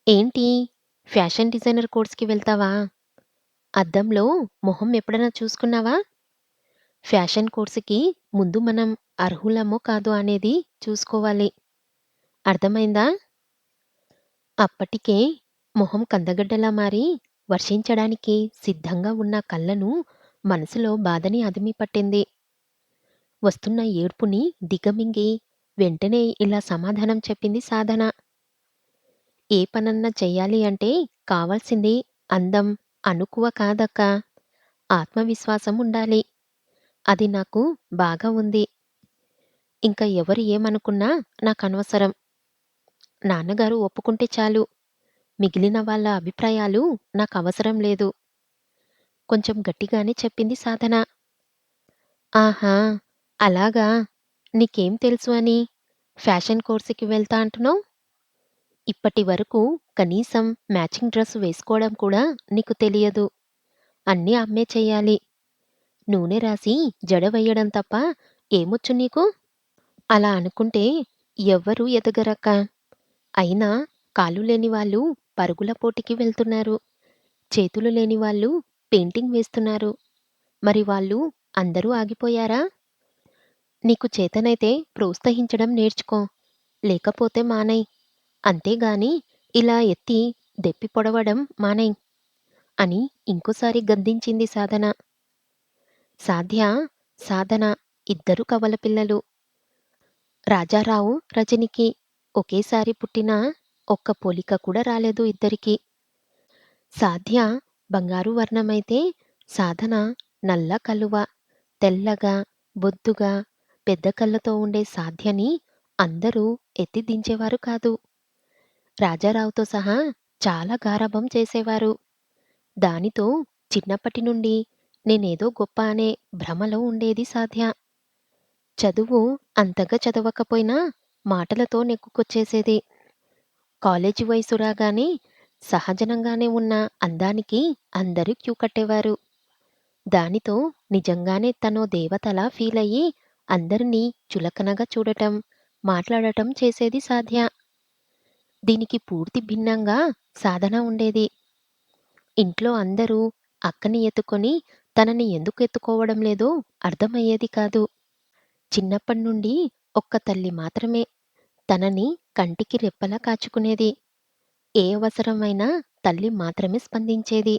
ఏంటి? Fashion designer కోర్స్‌కి వెళ్తావా? అద్దంలో మొహం ఎప్పుడైనా చూసుకున్నావా? ఫ్యాషన్ కోర్స్‌కి ముందు మనం అర్హులమో కాదో అనేది చూసుకోవాలి. అర్థమైందా? అప్పటికే మొహం కందగడ్డలా మారి వర్షించడానికి సిద్ధంగా ఉన్న కళ్ళను మనసులో బాధని అదిమి పట్టింది. వస్తున్న ఏడ్పుని దిగమింగి వెంటనే ఇలా సమాధానం చెప్పింది సాధన. ఏ పనన్నా చెయ్యాలి అంటే కావాల్సింది అందం, అణకువ కాదక్కా. ఆత్మవిశ్వాసం ఉండాలి. అది నాకు బాగా ఉంది. ఇంక ఎవరు ఏమనుకున్నా నాకనవసరం. నాన్నగారు ఒప్పుకుంటే చాలు. మిగిలిన వాళ్ళ అభిప్రాయాలు నాకవసరం లేదు. కొంచెం గట్టిగానే చెప్పింది సాధన. ఆహా! అలాగా! నీకేం తెలుసు అని ఫ్యాషన్ కోర్స్‌కి వెళ్తా అంటున్నావు? ఇప్పటి వరకు కనీసం మ్యాచింగ్ డ్రెస్ వేసుకోవడం కూడా నీకు తెలియదు. అన్నీ అమ్మే చెయ్యాలి. నూనె రాసి జడ వెయ్యడం తప్ప ఏమొచ్చు నీకు? అలా అనుకుంటే ఎవ్వరూ ఎదగరక్కా. అయినా కాళ్ళు లేని వాళ్ళు పరుగుల పోటీకి వెళ్తున్నారు. చేతులు లేని వాళ్ళు పెయింటింగ్ వేస్తున్నారు. మరి వాళ్ళు అందరూ ఆగిపోయారా? నీకు చేతనైతే ప్రోత్సహించడం నేర్చుకో. లేకపోతే మానేయ్. అంతేగాని ఇలా ఎత్తి దెప్పి పొడవడం మానేయ్ అని ఇంకోసారి గద్దించింది సాధన. సాధ్య, సాధన ఇద్దరు కవల పిల్లలు. రాజారావు, రజనికి ఒకేసారి పుట్టినా ఒక్క పోలిక కూడా రాలేదు ఇద్దరికీ. సాధ్య బంగారు వర్ణమైతే సాధన నల్ల కలువ, తెల్లగా, బొద్దుగా, పెద్ద కళ్ళతో ఉండే సాధ్యని అందరూ ఎత్తి దించేవారు కాదు. రాజారావుతో సహా చాలా గారాబం చేసేవారు. దానితో చిన్నప్పటి నుండి నేనేదో గొప్ప అనే భ్రమలో ఉండేది సాధ్య. చదువు అంతగా చదవకపోయినా మాటలతో నెగ్గుకొచ్చేసేది. కాలేజీ వయసు రాగానే సహజనంగానే ఉన్న అందానికి అందరూ క్యూ కట్టేవారు. దానితో నిజంగానే తనో దేవతలా ఫీలయ్యి అందరినీ చులకనగా చూడటం, మాట్లాడటం చేసేది సాధ్య. దీనికి పూర్తి భిన్నంగా సాధన ఉండేది. ఇంట్లో అందరూ అక్కని ఎత్తుకొని తనని ఎందుకు ఎత్తుకోవడం లేదో అర్థమయ్యేది కాదు. చిన్నప్పటినుండి ఒక్క తల్లి మాత్రమే తనని కంటికి రెప్పలా కాచుకునేది. ఏ అవసరమైనా తల్లి మాత్రమే స్పందించేది.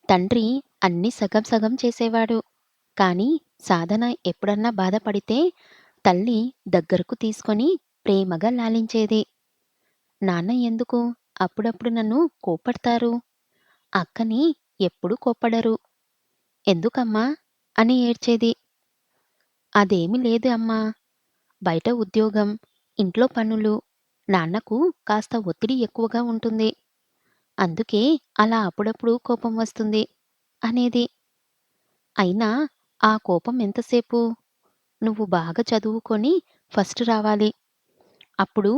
తండ్రి అన్నీ సగం సగం చేసేవాడు. కానీ సాధన ఎప్పుడన్నా బాధపడితే తల్లి దగ్గరకు తీసుకొని ప్రేమగా లాలించేది. నాన్న ఎందుకు అప్పుడప్పుడు నన్ను కోప్పడతారు? అక్కని ఎప్పుడూ కోప్పడరు. ఎందుకమ్మా? అని ఏడ్చేది. అదేమీ లేదు అమ్మా. బయట ఉద్యోగం, ఇంట్లో పనులు, నాన్నకు కాస్త ఒత్తిడి ఎక్కువగా ఉంటుంది. అందుకే అలా అప్పుడప్పుడు కోపం వస్తుంది అనేది. అయినా ఆ కోపం ఎంతసేపు? నువ్వు బాగా చదువుకొని ఫస్ట్ రావాలి. అప్పుడు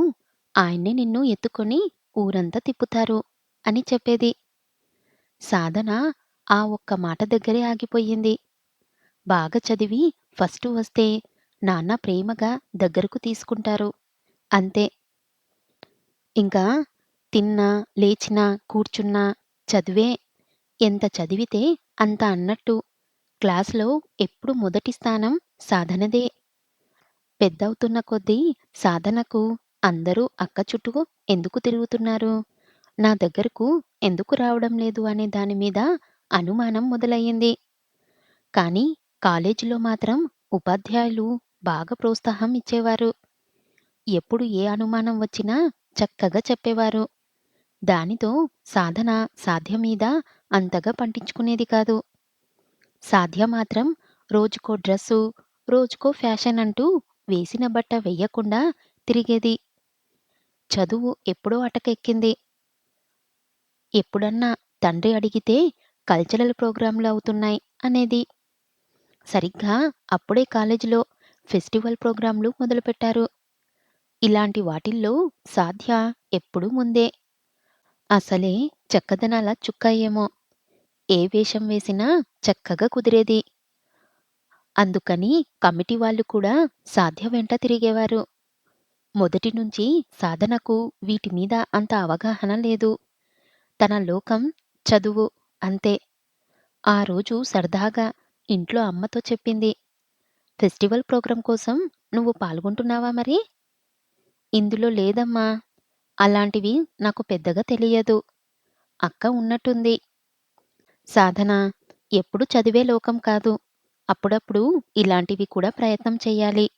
ఆయన్నే నిన్ను ఎత్తుకొని ఊరంతా తిప్పుతారు అని చెప్పేది. సాధన ఆ ఒక్క మాట దగ్గరే ఆగిపోయింది. బాగా చదివి ఫస్ట్ వస్తే నాన్న ప్రేమగా దగ్గరకు తీసుకుంటారు. అంతే. ఇంకా తిన్నా, లేచినా, కూర్చున్నా చదివే. ఎంత చదివితే అంత అన్నట్టు క్లాస్‌లో ఎప్పుడు మొదటి స్థానం సాధనదే. పెద్దవుతున్న కొద్దీ సాధనకు అందరూ అక్క చుట్టూ ఎందుకు తిరుగుతున్నారు? నా దగ్గరకు ఎందుకు రావడం లేదు అనే దాని మీద అనుమానం మొదలయ్యింది. కానీ కాలేజీలో మాత్రం ఉపాధ్యాయులు బాగా ప్రోత్సాహం ఇచ్చేవారు. ఎప్పుడు ఏ అనుమానం వచ్చినా చక్కగా చెప్పేవారు. దానితో సాధన సాధ్య మీద అంతగా పట్టించుకునేది కాదు. సాధ్య మాత్రం రోజుకో డ్రెస్సు, రోజుకో ఫ్యాషన్ అంటూ వేసిన బట్ట వెయ్యకుండా తిరిగేది. చదువు ఎప్పుడో అటకెక్కింది. ఎప్పుడన్నా తండ్రి అడిగితే కల్చరల్ ప్రోగ్రాంలు అవుతున్నాయి అనేది. సరిగ్గా అప్పుడే కాలేజీలో ఫెస్టివల్ ప్రోగ్రాంలు మొదలుపెట్టారు. ఇలాంటి వాటిల్లో సాధ్య ఎప్పుడూ ముందే. అసలే చక్కదనాల చుక్క ఏమో! ఏ వేషం వేసినా చక్కగా కుదిరేది. అందుకని కమిటీ వాళ్ళు కూడా సాధ్య వెంట తిరిగేవారు. మొదటి నుంచి సాధనకు వీటి మీద అంత అవగాహన లేదు. తన లోకం చదువు అంతే. ఆ రోజు సరదాగా ఇంట్లో అమ్మతో చెప్పింది. ఫెస్టివల్ ప్రోగ్రాం కోసం నువ్వు పాల్గొంటున్నావా మరి? ఇందులో లేదమ్మా. అలాంటివి నాకు పెద్దగా తెలియదు. అక్క ఉన్నట్టుంది. సాధన ఎప్పుడు చదివే లోకం కాదు. అప్పుడప్పుడు ఇలాంటివి కూడా ప్రయత్నం చెయ్యాలి.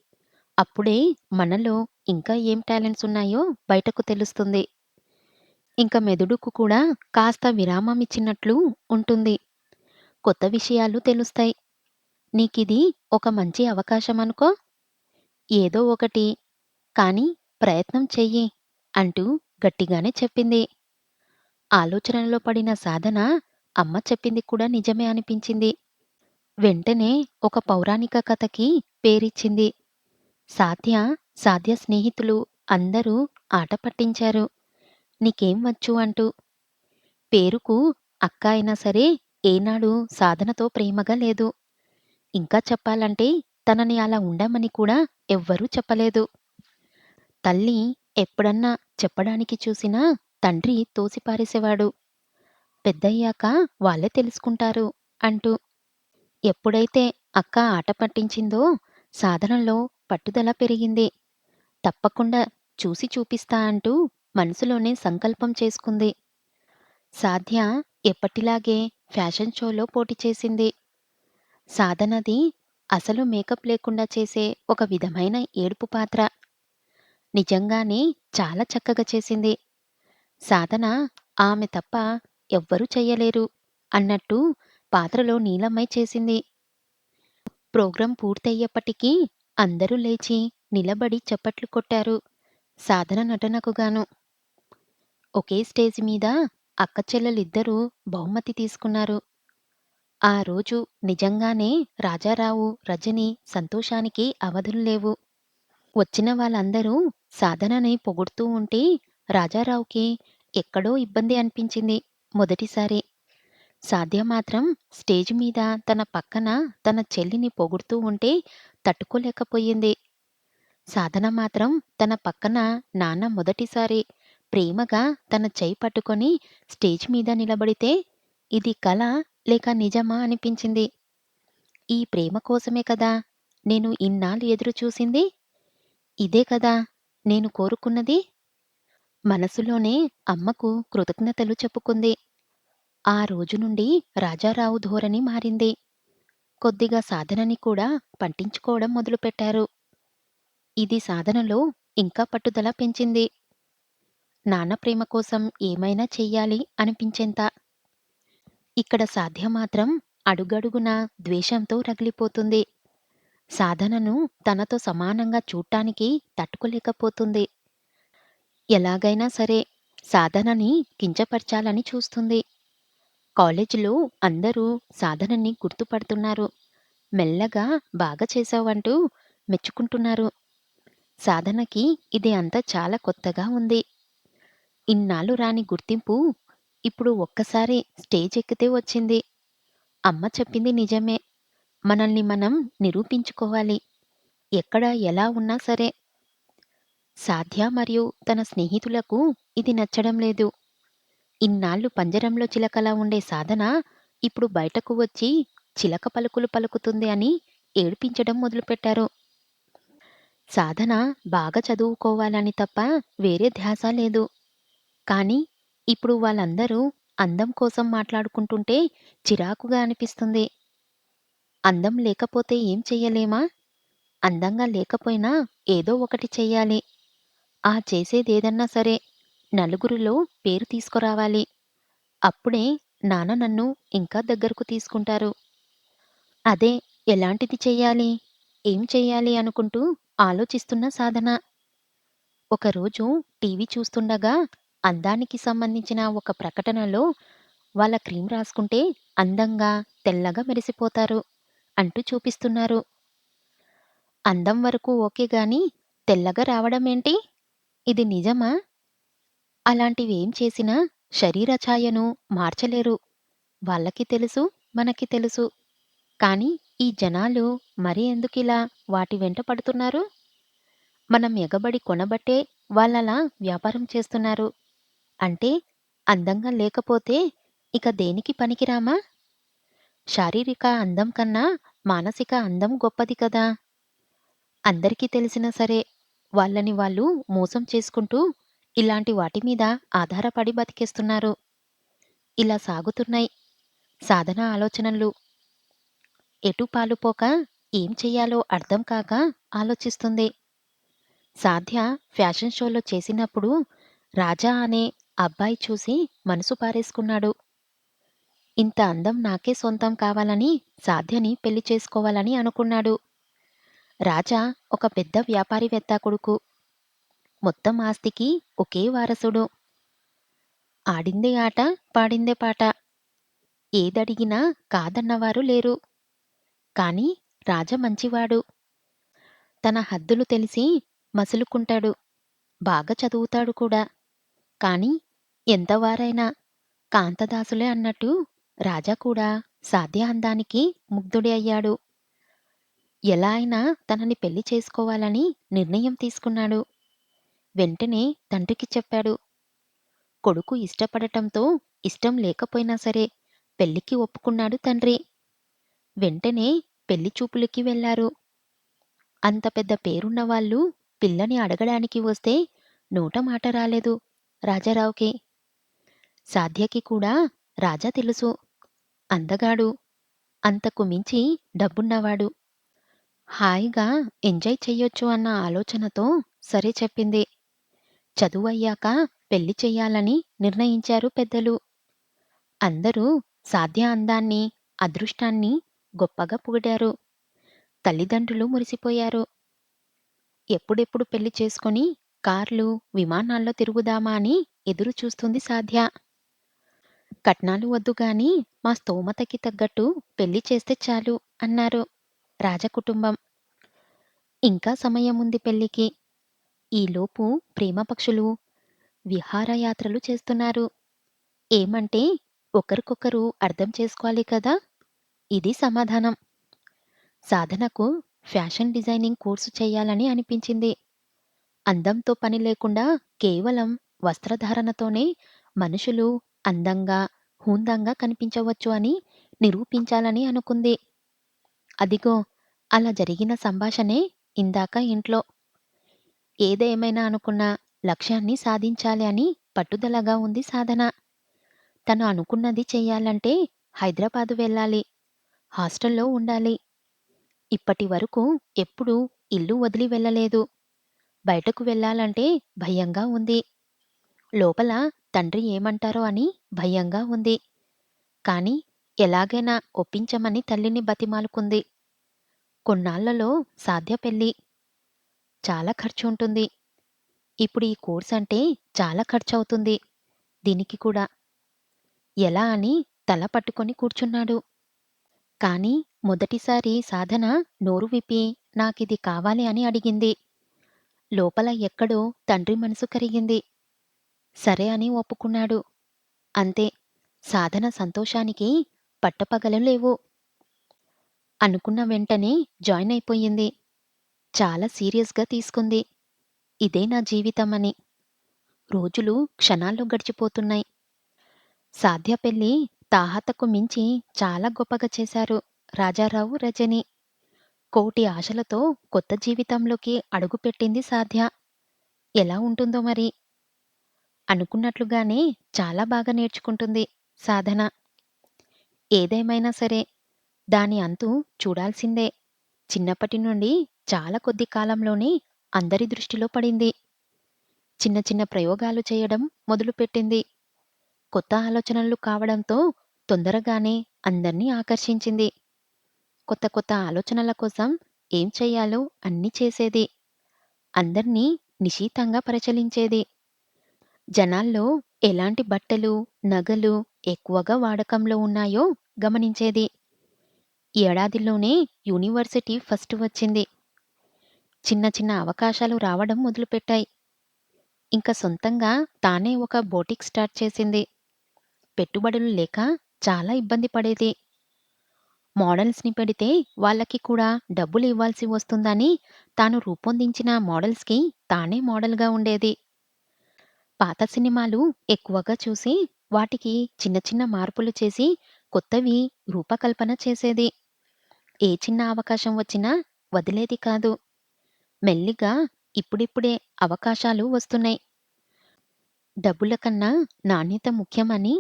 అప్పుడే మనలో ఇంకా ఏం టాలెంట్స్ ఉన్నాయో బయటకు తెలుస్తుంది. ఇంక మెదడుకు కూడా కాస్త విరామం ఇచ్చినట్లు ఉంటుంది. కొత్త విషయాలు తెలుస్తాయి. నీకిది ఒక మంచి అవకాశమనుకో. ఏదో ఒకటి కానీ ప్రయత్నం చెయ్యి అంటూ గట్టిగానే చెప్పింది. ఆలోచనలో పడిన సాధన అమ్మ చెప్పింది కూడా నిజమే అనిపించింది. వెంటనే ఒక పౌరాణిక కథకి పేరిచ్చింది. సాధ్య, సాధ్య స్నేహితులు అందరూ ఆట పట్టించారు. నీకేం వచ్చు అంటూ. పేరుకు అక్క అయినా సరే ఏనాడు సాధనతో ప్రేమగా లేదు. ఇంకా చెప్పాలంటే తనని అలా ఉండమని కూడా ఎవ్వరూ చెప్పలేదు. తల్లి ఎప్పుడన్నా చెప్పడానికి చూసినా తండ్రి తోసిపారేసేవాడు. పెద్దయ్యాక వాళ్ళే తెలుసుకుంటారు అంటూ. ఎప్పుడైతే అక్క ఆట పట్టించిందో సాధనలో పట్టుదల పెరిగింది. తప్పకుండా చూసి చూపిస్తా అంటూ మనసులోనే సంకల్పం చేసుకుంది. సాధ్య ఎప్పటిలాగే ఫ్యాషన్ షోలో పోటీ చేసింది. సాధనది అసలు మేకప్ లేకుండా చేసే ఒక విధమైన ఏడుపు పాత్ర. నిజంగానే చాలా చక్కగా చేసింది. సాధన ఆమె తప్ప ఎవ్వరూ చెయ్యలేరు అన్నట్టు పాత్రలో నీలమ్మై చేసింది. ప్రోగ్రాం పూర్తయ్యేప్పటికీ అందరూ లేచి నిలబడి చప్పట్లు కొట్టారు. సాధన నటనకు గాను. ఒకే స్టేజ్ మీద అక్కచెల్లెలిద్దరూ బహుమతి తీసుకున్నారు. ఆ రోజు నిజంగానే రాజారావు, రజని సంతోషానికి అవధులు లేవు. వచ్చిన వాళ్ళందరూ సాధనని పొగుడుతూ ఉంటే రాజారావుకి ఎక్కడో ఇబ్బంది అనిపించింది మొదటిసారి. సాధ్య మాత్రం స్టేజ్ మీద తన పక్కన తన చెల్లిని పొగుడుతూ ఉంటే తట్టుకోలేకపోయింది. సాధన మాత్రం తన పక్కన నాన్న మొదటిసారి ప్రేమగా తన చెయ్యి పట్టుకొని స్టేజ్ మీద నిలబడితే ఇది కల లేక నిజమా అనిపించింది. ఈ ప్రేమ కోసమే కదా నేను ఇన్నాళ్ళు ఎదురు చూసింది. ఇదే కదా నేను కోరుకున్నది. మనసులోనే అమ్మకు కృతజ్ఞతలు చెప్పుకుంది. ఆ రోజు నుండి రాజారావు ధోరణి మారింది. కొద్దిగా సాధనని కూడా పట్టించుకోవడం మొదలుపెట్టారు. ఇది సాధనలో ఇంకా పట్టుదల పెంచింది. నాన్న ప్రేమ కోసం ఏమైనా చెయ్యాలి అనిపించేంత. ఇక్కడ సాధ్య మాత్రం అడుగడుగునా ద్వేషంతో రగిలిపోతుంది. సాధనను తనతో సమానంగా చూడ్డానికి తట్టుకోలేకపోతుంది. ఎలాగైనా సరే సాధనని కించపరచాలని చూస్తుంది. కాలేజీలో అందరూ సాధనని గుర్తుపడుతున్నారు. మెల్లగా బాగా చేశావంటూ మెచ్చుకుంటున్నారు. సాధనకి ఇది అంతా చాలా కొత్తగా ఉంది. ఇన్నాళ్ళు రాని గుర్తింపు ఇప్పుడు ఒక్కసారి స్టేజ్ ఎక్కితే వచ్చింది. అమ్మ చెప్పింది నిజమే. మనల్ని మనం నిరూపించుకోవాలి. ఎక్కడ ఎలా ఉన్నా సరే. సాధ్య మరియు తన స్నేహితులకు ఇది నచ్చడం లేదు. ఇన్నాళ్ళు పంజరంలో చిలకలా ఉండే సాధన ఇప్పుడు బయటకు వచ్చి చిలక పలుకులు పలుకుతుంది అని ఏడ్పించడం మొదలుపెట్టారు. సాధన బాగా చదువుకోవాలని తప్ప వేరే ధ్యాస లేదు. కానీ ఇప్పుడు వాళ్ళందరూ అందం కోసం మాట్లాడుకుంటుంటే చిరాకుగా అనిపిస్తుంది. అందం లేకపోతే ఏం చెయ్యలేమా? అందంగా లేకపోయినా ఏదో ఒకటి చెయ్యాలి. ఆ చేసేదేదన్నా సరే నలుగురిలో పేరు తీసుకురావాలి. అప్పుడే నాన్న నన్ను ఇంకా దగ్గరకు తీసుకుంటారు. అదే ఎలాంటిది చెయ్యాలి? ఏం చెయ్యాలి అనుకుంటూ ఆలోచిస్తున్న సాధన. ఒకరోజు టీవీ చూస్తుండగా అందానికి సంబంధించిన ఒక ప్రకటనలో వాళ్ళ క్రీమ్ రాసుకుంటే అందంగా, తెల్లగా మెరిసిపోతారు అంటూ చూపిస్తున్నారు. అందం వరకు ఓకే గాని తెల్లగా రావడమేంటి? ఇది నిజమా? అలాంటివేం చేసినా శరీర ఛాయను మార్చలేరు. వాళ్ళకి తెలుసు, మనకి తెలుసు. కానీ ఈ జనాలు మరీ ఎందుకిలా వాటి వెంట పడుతున్నారు? మనం ఎగబడి కొనబట్టే వాళ్ళలా వ్యాపారం చేస్తున్నారు. అంటే అందంగా లేకపోతే ఇక దేనికి పనికిరామా? శారీరక అందం కన్నా మానసిక అందం గొప్పది కదా! అందరికీ తెలిసినా సరే, వాళ్ళని వాళ్ళు మోసం చేసుకుంటూ ఇలాంటి వాటి మీద ఆధారపడి బతికేస్తున్నారు. ఇలా సాగుతున్నాయి సాధన ఆలోచనలు. ఎటు పాలుపోక ఏం చెయ్యాలో అర్థం కాక ఆలోచిస్తుంది. సాధ్య ఫ్యాషన్ షోలో చేసినప్పుడు రాజా అనే అబ్బాయి చూసి మనసు పారేసుకున్నాడు. ఇంత అందం నాకే సొంతం కావాలని సాధ్యని పెళ్లి చేసుకోవాలని అనుకున్నాడు. రాజా ఒక పెద్ద వ్యాపారివేత్త కొడుకు. మొత్తం ఆస్తికి ఒకే వారసుడు. ఆడిందే ఆట, పాడిందే పాట. ఏదడిగినా కాదన్నవారు లేరు. కాని రాజ మంచివాడు. తన హద్దులు తెలిసి మసులుకుంటాడు. బాగా చదువుతాడు కూడా. కాని ఎంతవారైనా కాంతదాసులే అన్నట్టు రాజా కూడా సాధ్య అందానికి ముగ్ధుడి అయ్యాడు. ఎలా అయినా తనని పెళ్లి చేసుకోవాలని నిర్ణయం తీసుకున్నాడు. వెంటనే తండ్రికి చెప్పాడు. కొడుకు ఇష్టపడటంతో ఇష్టం లేకపోయినా సరే పెళ్లికి ఒప్పుకున్నాడు తండ్రి. వెంటనే పెళ్లి చూపులకి వెళ్లారు. అంత పెద్ద పేరున్న వాళ్ళు పిల్లని అడగడానికి వస్తే నోట మాట రాలేదు రాజారావుకి. సాధ్యకి కూడా రాజా తెలుసు. అందగాడు. అంతకు మించి డబ్బున్నవాడు. హాయిగా ఎంజాయ్ చెయ్యొచ్చు అన్న ఆలోచనతో సరే చెప్పింది. చదువయ్యాక పెళ్లి చెయ్యాలని నిర్ణయించారు పెద్దలు. అందరూ సాధ్య అందాన్ని, అదృష్టాన్ని గొప్పగా పొగిడారు. తల్లిదండ్రులు మురిసిపోయారు. ఎప్పుడెప్పుడు పెళ్లి చేసుకొని కార్లు, విమానాల్లో తిరుగుదామా అని ఎదురు చూస్తుంది సాధ్య. కట్నాలు వద్దు గాని మా స్తోమతకి తగ్గట్టు పెళ్లి చేస్తే చాలు అన్నారు రాజకుటుంబం. ఇంకా సమయముంది పెళ్లికి. ఈలోపు ప్రేమపక్షులు విహారయాత్రలు చేస్తున్నారు. ఏమంటే ఒకరికొకరు అర్థం చేసుకోవాలి కదా! ఇది సమాధానం. సాధనకు ఫ్యాషన్ డిజైనింగ్ కోర్సు చెయ్యాలని అనిపించింది. అందంతో పని లేకుండా కేవలం వస్త్రధారణతోనే మనుషులు అందంగా, హుందాగా కనిపించవచ్చు అని నిరూపించాలని అనుకుంది. అదిగో అలా జరిగిన సంభాషణే ఇందాక ఇంట్లో. ఏదేమైనా అనుకున్నా లక్ష్యాన్ని సాధించాలి అని పట్టుదలగా ఉంది సాధన. తను అనుకున్నది చెయ్యాలంటే హైదరాబాదు వెళ్ళాలి. హాస్టల్లో ఉండాలి. ఇప్పటి వరకు ఎప్పుడూ ఇల్లు వదిలి వెళ్ళలేదు. బయటకు వెళ్ళాలంటే భయంగా ఉంది. లోపల తండ్రి ఏమంటారో అని భయంగా ఉంది. కాని ఎలాగైనా ఒప్పించమని తల్లిని బతిమాలుకుంది. కొన్నాళ్లలో సాధ్య పెళ్లి. చాలా ఖర్చు ఉంటుంది. ఇప్పుడు ఈ కోర్స్ అంటే చాలా ఖర్చవుతుంది. దీనికి కూడా. ఎలా అని తల పట్టుకొని కూర్చున్నాడు. కాని మొదటిసారి సాధన నోరు విప్పి నాకిది కావాలి అని అడిగింది. లోపల ఎక్కడో తండ్రి మనసు కరిగింది. సరే అని ఒప్పుకున్నాడు. అంతే. సాధన సంతోషానికి పట్టపగలు లేవు. అనుకున్న వెంటనే జాయిన్ అయిపోయింది. చాలా సీరియస్‌గా తీసుకుంది. ఇదే నా జీవితమని. రోజులు క్షణాల్లో గడిచిపోతున్నాయి. సాధ్య పెళ్లి తాహతకు మించి చాలా గొప్పగా చేశారు రాజారావు, రజని. కోటి ఆశలతో కొత్త జీవితంలోకి అడుగుపెట్టింది సాధ్య. ఎలా ఉంటుందో మరి? అనుకున్నట్లుగానే చాలా బాగా నేర్చుకుంటుంది సాధన. ఏదేమైనా సరే దాని అంతు చూడాల్సిందే. చిన్నప్పటి నుండి చాలా కొద్ది కాలంలోనే అందరి దృష్టిలో పడింది. చిన్న చిన్న ప్రయోగాలు చేయడం మొదలుపెట్టింది. కొత్త ఆలోచనలు కావడంతో తొందరగానే అందర్నీ ఆకర్షించింది. కొత్త కొత్త ఆలోచనల కోసం ఏం చెయ్యాలో అన్నీ చేసేది. అందర్నీ నిశితంగా పరిచలించేది. జనాల్లో ఎలాంటి బట్టలు, నగలు ఎక్కువగా వాడకంలో ఉన్నాయో గమనించేది. ఏడాదిలోనే యూనివర్సిటీ ఫస్ట్ వచ్చింది. చిన్న చిన్న అవకాశాలు రావడం మొదలుపెట్టాయి. ఇంక సొంతంగా తానే ఒక బోటిక్ స్టార్ట్ చేసింది. పెట్టుబడులు లేక చాలా ఇబ్బంది పడేది. మోడల్స్‌ని పెడితే వాళ్ళకి కూడా డబ్బులు ఇవ్వాల్సి వస్తుందని తాను రూపొందించిన మోడల్స్‌కి తానే మోడల్‌గా ఉండేది. పాత సినిమాలు ఎక్కువగా చూసి వాటికి చిన్న చిన్న మార్పులు చేసి కొత్తవి రూపకల్పన చేసేది. ఏ చిన్న అవకాశం వచ్చినా వదిలేది కాదు. మెల్లిగా ఇప్పుడిప్పుడే అవకాశాలు వస్తున్నాయి. డబ్బుల కన్నా నాణ్యత ముఖ్యమని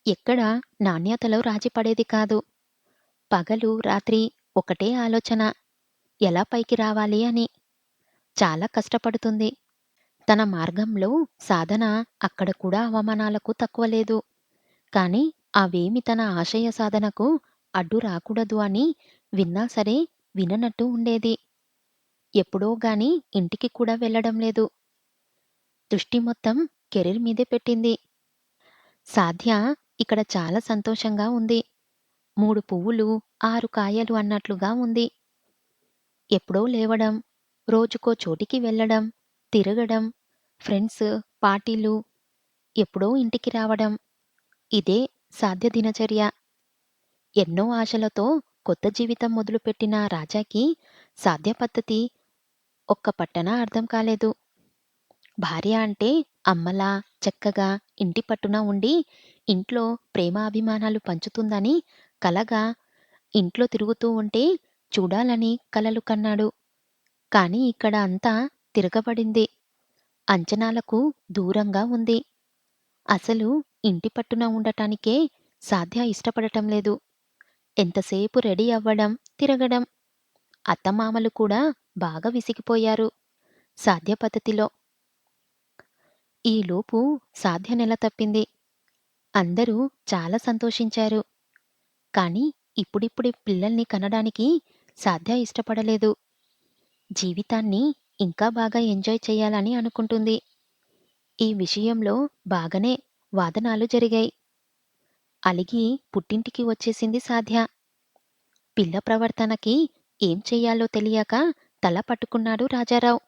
ఎక్కడ నాణ్యతలో రాజీ పడేది కాదు. పగలు, రాత్రి ఒకటే ఆలోచన. ఎలా పైకి రావాలి అని. చాలా కష్టపడుతుంది. తన మార్గంలో సాధన అక్కడ కూడా అవమానాలకు తక్కువ లేదు. కానీ అవేమి తన ఆశయ సాధనకు అడ్డు రాకూడదు అని విన్నా సరే విననట్టు ఉండేది. ఎప్పుడో గాని ఇంటికి కూడా వెళ్ళడం లేదు. దృష్టి మొత్తం కెరీర్ మీదే పెట్టింది. సాధ్య ఇక్కడ చాలా సంతోషంగా ఉంది. 3 పువ్వులు, 6 కాయలు అన్నట్లుగా ఉంది. ఎప్పుడో లేవడం, రోజుకో చోటికి వెళ్ళడం, తిరగడం, ఫ్రెండ్స్, పార్టీలు, ఎప్పుడో ఇంటికి రావడం. ఇదే సాధ్య దినచర్య. ఎన్నో ఆశలతో కొత్త జీవితం మొదలుపెట్టిన రాజాకి సాధ్య పద్ధతి ఒక్క పట్టన అర్థం కాలేదు. భార్య అంటే అమ్మలా చక్కగా ఇంటి పట్టున ఉండి ఇంట్లో ప్రేమాభిమానాలు పంచుతుందని కలగా ఇంట్లో తిరుగుతూ ఉంటే చూడాలని కలలు కన్నాడు. కానీ ఇక్కడ అంతా తిరగబడింది. అంచనాలకు దూరంగా ఉంది. అసలు ఇంటి పట్టున ఉండటానికే సాధ్య ఇష్టపడటం లేదు. ఎంతసేపు రెడీ అవ్వడం, తిరగడం. అత్తమామలు కూడా బాగా విసిగిపోయారు సాధ్య పద్ధతిలో. ఈలోపు సాధ్య నెల తప్పింది. అందరూ చాలా సంతోషించారు. కానీ ఇప్పుడిప్పుడే పిల్లల్ని కనడానికి సాధ్య ఇష్టపడలేదు. జీవితాన్ని ఇంకా బాగా ఎంజాయ్ చేయాలని అనుకుంటుంది. ఈ విషయంలో బాగానే వాదనాలు జరిగాయి. అలిగి పుట్టింటికి వచ్చేసింది సాధ్య. పిల్ల ప్రవర్తనకి ఏం చెయ్యాలో తెలియక తల పట్టుకున్నాడు రాజారావు.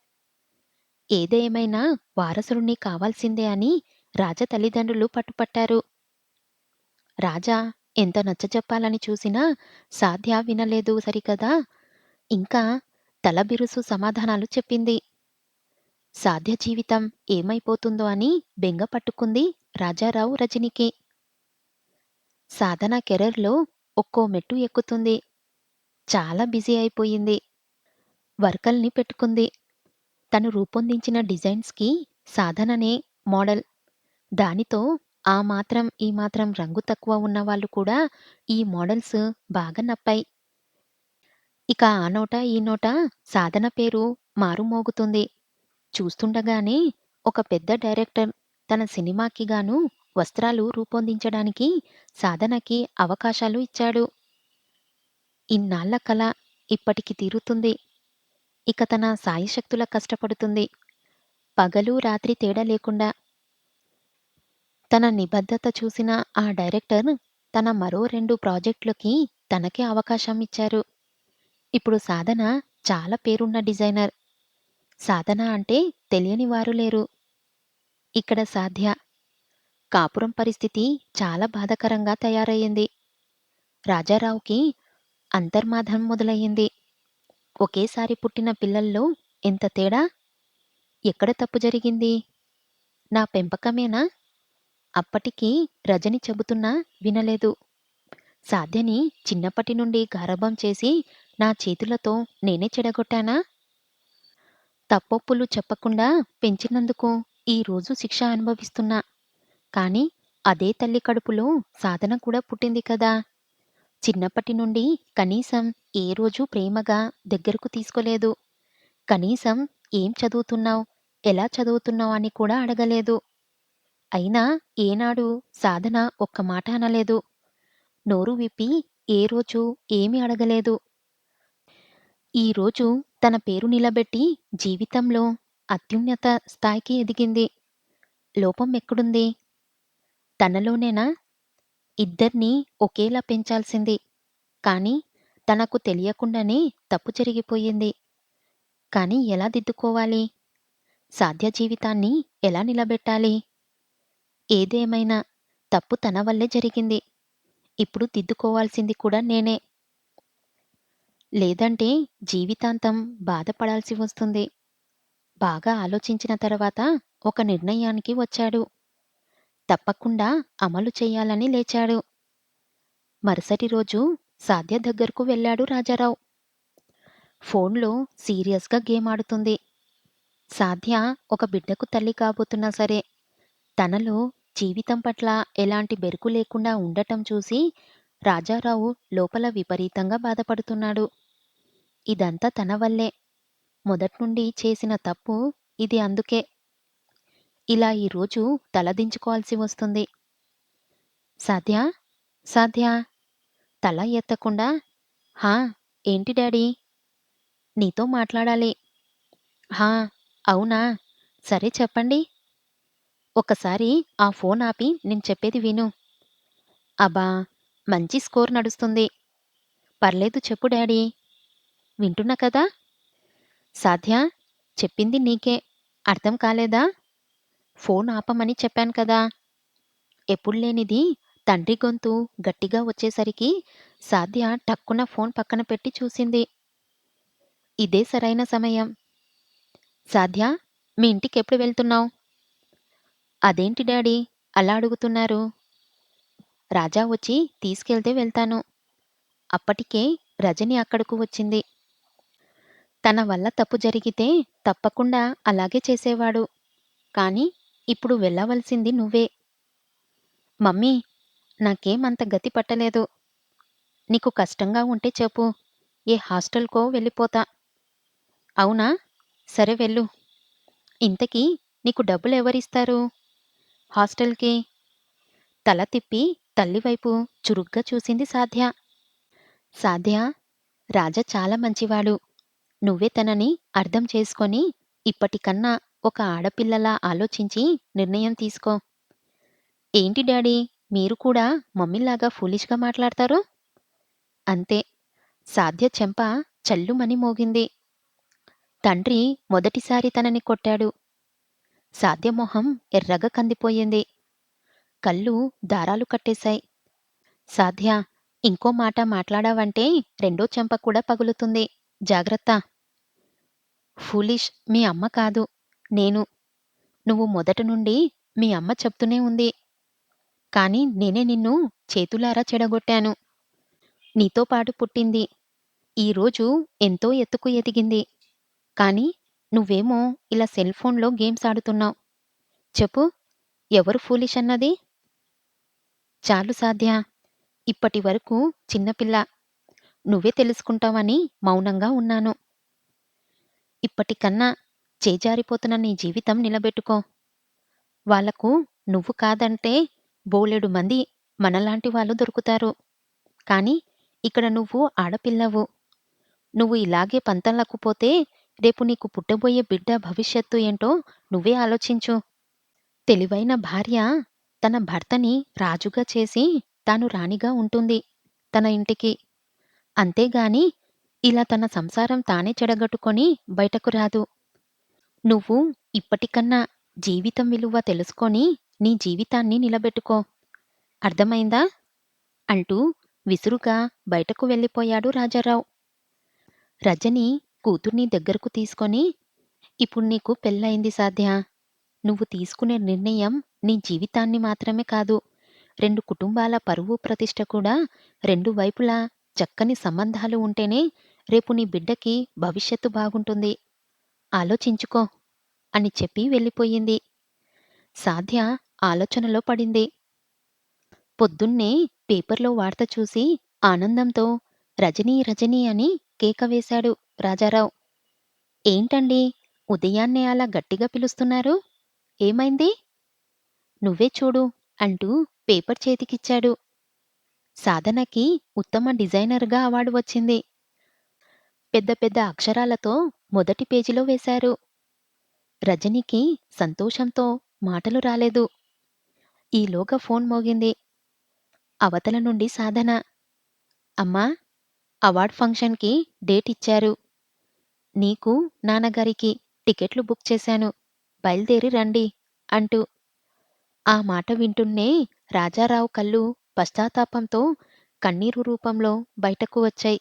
ఏదేమైనా వారసుడిని కావాల్సిందే అని రాజ తల్లిదండ్రులు పట్టుపట్టారు. రాజా ఎంత నచ్చజెప్పాలని చూసినా సాధ్య వినలేదు సరికదా. ఇంకా తలబిరుసు సమాధానాలు చెప్పింది. సాధ్య జీవితం ఏమైపోతుందో అని బెంగ పట్టుకుంది రాజారావు రజనికి. సాధన కెరీర్‌లో ఒక్కో మెట్టు ఎక్కుతుంది. చాలా బిజీ అయిపోయింది. వర్కర్‌ని పెట్టుకుంది. తను రూపొందించిన డిజైన్స్‌కి సాధననే మోడల్. దానితో ఆ మాత్రం, ఈ మాత్రం రంగు తక్కువ ఉన్నవాళ్ళు కూడా ఈ మోడల్స్ బాగా నప్పాయి. ఇక ఆ నోట, ఈ నోట సాధన పేరు మారుమోగుతుంది. చూస్తుండగానే ఒక పెద్ద డైరెక్టర్ తన సినిమాకి గాను వస్త్రాలు రూపొందించడానికి సాధనకి అవకాశాలు ఇచ్చాడు. ఇన్నాళ్ల కల ఇప్పటికి తీరుతుంది. ఇక తన శాయశక్తులా కష్టపడుతుంది. పగలు, రాత్రి తేడా లేకుండా. తన నిబద్ధత చూసిన ఆ డైరెక్టర్ తన మరో 2 ప్రాజెక్టులకి తనకే అవకాశం ఇచ్చారు. ఇప్పుడు సాధన చాలా పేరున్న డిజైనర్. సాధన అంటే తెలియని వారు లేరు. ఇక్కడ సాధ్య. కాపురం పరిస్థితి చాలా బాధాకరంగా తయారయ్యింది. రాజారావుకి అంతర్మాధం మొదలయ్యింది. ఒకేసారి పుట్టిన పిల్లల్లో ఎంత తేడా? ఎక్కడ తప్పు జరిగింది? నా పెంపకమేనా? అప్పటికి రజని చెబుతున్నా వినలేదు. సాధ్యని చిన్నప్పటి నుండి గారాబం చేసి నా చేతులతో నేనే చెడగొట్టానా? తప్పొప్పులు చెప్పకుండా పెంచినందుకు ఈ రోజు శిక్ష అనుభవిస్తున్నా. కానీ అదే తల్లి కడుపులో సాధన కూడా పుట్టింది కదా! చిన్నప్పటి నుండి కనీసం ఏ రోజు ప్రేమగా దగ్గరకు తీసుకోలేదు. కనీసం ఏం చదువుతున్నావు? ఎలా చదువుతున్నావు? అని కూడా అడగలేదు. అయినా ఏనాడు సాధన ఒక్క మాట అనలేదు. నోరు విప్పి ఏ రోజు ఏమీ అడగలేదు. ఈరోజు తన పేరు నిలబెట్టి జీవితంలో అత్యున్నత స్థాయికి ఎదిగింది. లోపం ఎక్కడుంది? తనలోనేనా? ఇద్దర్నీ ఒకేలా పెంచాల్సింది. కానీ తనకు తెలియకుండానే తప్పు జరిగిపోయింది. కానీ ఎలా దిద్దుకోవాలి? సాధ్య జీవితాన్ని ఎలా నిలబెట్టాలి? ఏదేమైనా తప్పు తన వల్లే జరిగింది. ఇప్పుడు దిద్దుకోవాల్సింది కూడా నేనే. లేదంటే జీవితాంతం బాధపడాల్సి వస్తుంది. బాగా ఆలోచించిన తర్వాత ఒక నిర్ణయానికి వచ్చాడు. తప్పకుండా అమలు చెయ్యాలని లేచాడు. మరుసటి రోజు సాధ్య దగ్గరకు వెళ్ళాడు రాజారావు. ఫోన్లో సీరియస్‌గా గేమ్ ఆడుతుంది. సాధ్య ఒక బిడ్డకు తల్లి కాబోతున్నా సరే, తనలో జీవితం పట్ల ఎలాంటి బెరుకు లేకుండా ఉండటం చూసి రాజారావు లోపల విపరీతంగా బాధపడుతున్నాడు. ఇదంతా తన వల్లే. మొదట్నుండి చేసిన తప్పు ఇది అందుకే. ఇలా ఈరోజు తలదించుకోవాల్సి వస్తుంది. సాధ్యా? సాధ్యా? తల ఎత్తకుండా హా! ఏంటి డాడీ? నీతో మాట్లాడాలి. హా! అవునా? సరే చెప్పండి. ఒక్కసారి ఆ ఫోన్ ఆపి నేను చెప్పేది విను. అబ్బా! మంచి స్కోర్ నడుస్తుంది. పర్లేదు చెప్పు డాడీ. వింటున్నా కదా! సాధ్యా? చెప్పింది నీకే. అర్థం కాలేదా? ఫోన్ ఆపమని చెప్పాను కదా! ఎప్పుడు లేనిది తండ్రి గొంతు గట్టిగా వచ్చేసరికి సాధ్య టక్కున ఫోన్ పక్కన పెట్టి చూసింది. ఇదే సరైన సమయం. సాధ్య, మీ ఇంటికెప్పుడు వెళ్తున్నావు? అదేంటి డాడీ అలా అడుగుతున్నారు? రాజా వచ్చి తీసుకెళ్తే వెళ్తాను. అప్పటికే రజని అక్కడకు వచ్చింది. తన వల్ల తప్పు జరిగితే తప్పకుండా అలాగే చేసేవాడు. కానీ ఇప్పుడు వెళ్ళవలసింది నువ్వే. మమ్మీ, నాకేం అంత గతి పట్టలేదు. నీకు కష్టంగా ఉంటే చెప్పు. ఏ హాస్టల్‌కో వెళ్ళిపోతా. అవునా? సరే వెళ్ళు. ఇంతకీ నీకు డబ్బులెవరిస్తారు? హాస్టల్‌కి. తల తిప్పి తల్లివైపు చురుగ్గా చూసింది సాధ్య. సాధ్య, రాజా చాలా మంచివాడు. నువ్వే తనని అర్థం చేసుకొని ఇప్పటికన్నా ఒక ఆడపిల్లలా ఆలోచించి నిర్ణయం తీసుకో. ఏంటి డాడీ మీరు కూడా మమ్మీలాగా ఫూలిష్‌గా మాట్లాడతారు? అంతే. సాధ్య చెంప చల్లుమని మోగింది. తండ్రి మొదటిసారి తనని కొట్టాడు. సాధ్య మొహం ఎర్రగా కందిపోయింది. కళ్ళు దారాలు కట్టేశాయి. సాధ్య, ఇంకో మాట మాట్లాడావంటే రెండో చెంప కూడా పగులుతుంది. జాగ్రత్త. ఫూలిష్ మీ అమ్మ కాదు. నేను. నువ్వు మొదట నుండి మీ అమ్మ చెప్తూనే ఉంది. కానీ నేనే నిన్ను చేతులారా చెడగొట్టాను. నీతో పాటు పుట్టింది. ఈరోజు ఎంతో ఎత్తుకు ఎదిగింది. కానీ నువ్వేమో ఇలా సెల్ ఫోన్‌లో గేమ్స్ ఆడుతున్నావు. చెప్పు, ఎవరు ఫూలిష్ అన్నది? చాలు సాధ్య. ఇప్పటివరకు చిన్నపిల్ల. నువ్వే తెలుసుకుంటావని మౌనంగా ఉన్నాను. ఇప్పటికన్నా చేజారిపోతున్న నీ జీవితం నిలబెట్టుకో. వాళ్లకు నువ్వు కాదంటే బోలెడు మంది మనలాంటి వాళ్ళు దొరుకుతారు. కానీ ఇక్కడ నువ్వు ఆడపిల్లవు. నువ్వు ఇలాగే పంతంలక్కుపోతే రేపు నీకు పుట్టబోయే బిడ్డ భవిష్యత్తు ఏంటో నువ్వే ఆలోచించు. తెలివైన భార్య తన భర్తని రాజుగా చేసి తాను రాణిగా ఉంటుంది తన ఇంటికి. అంతేగాని ఇలా తన సంసారం తానే చెడగొట్టుకొని బయటకు రాదు. నువ్వు ఇప్పటికన్నా జీవితం విలువ తెలుసుకొని నీ జీవితాన్ని నిలబెట్టుకో. అర్థమైందా? అంటూ విసురుగా బయటకు వెళ్ళిపోయాడు రాజారావు. రజని కూతుర్ని దగ్గరకు తీసుకొని, ఇప్పుడు నీకు పెళ్ళయింది సాధ్య. నువ్వు తీసుకునే నిర్ణయం నీ జీవితాన్ని మాత్రమే కాదు, 2 కుటుంబాల పరువు ప్రతిష్ఠ కూడా, 2 వైపులా చక్కని సంబంధాలు ఉంటేనే రేపు నీ బిడ్డకి భవిష్యత్తు బాగుంటుంది. ఆలోచించుకో అని చెప్పి వెళ్ళిపోయింది. సాధ్య ఆలోచనలో పడింది. పొద్దున్నే పేపర్లో వార్త చూసి ఆనందంతో రజనీ రజనీ అని కేక వేశాడు రాజారావు. ఏంటండి ఉదయాన్నే అలా గట్టిగా పిలుస్తున్నారు? ఏమైంది? నువ్వే చూడు అంటూ పేపర్ చేతికిచ్చాడు. సాధనకి ఉత్తమ డిజైనర్‌గా అవార్డు వచ్చింది. పెద్ద పెద్ద అక్షరాలతో మొదటి పేజీలో వేశారు. రజనికి సంతోషంతో మాటలు రాలేదు. ఈలోగా ఫోన్ మోగింది. అవతల నుండి సాధన. అమ్మా! అవార్డ్ ఫంక్షన్‌కి డేట్ ఇచ్చారు. నీకు, నాన్నగారికి టికెట్లు బుక్ చేశాను. బయలుదేరి రండి అంటూ. ఆ మాట వింటున్నే రాజారావు కళ్ళు పశ్చాత్తాపంతో కన్నీరు రూపంలో బయటకు వచ్చాయి.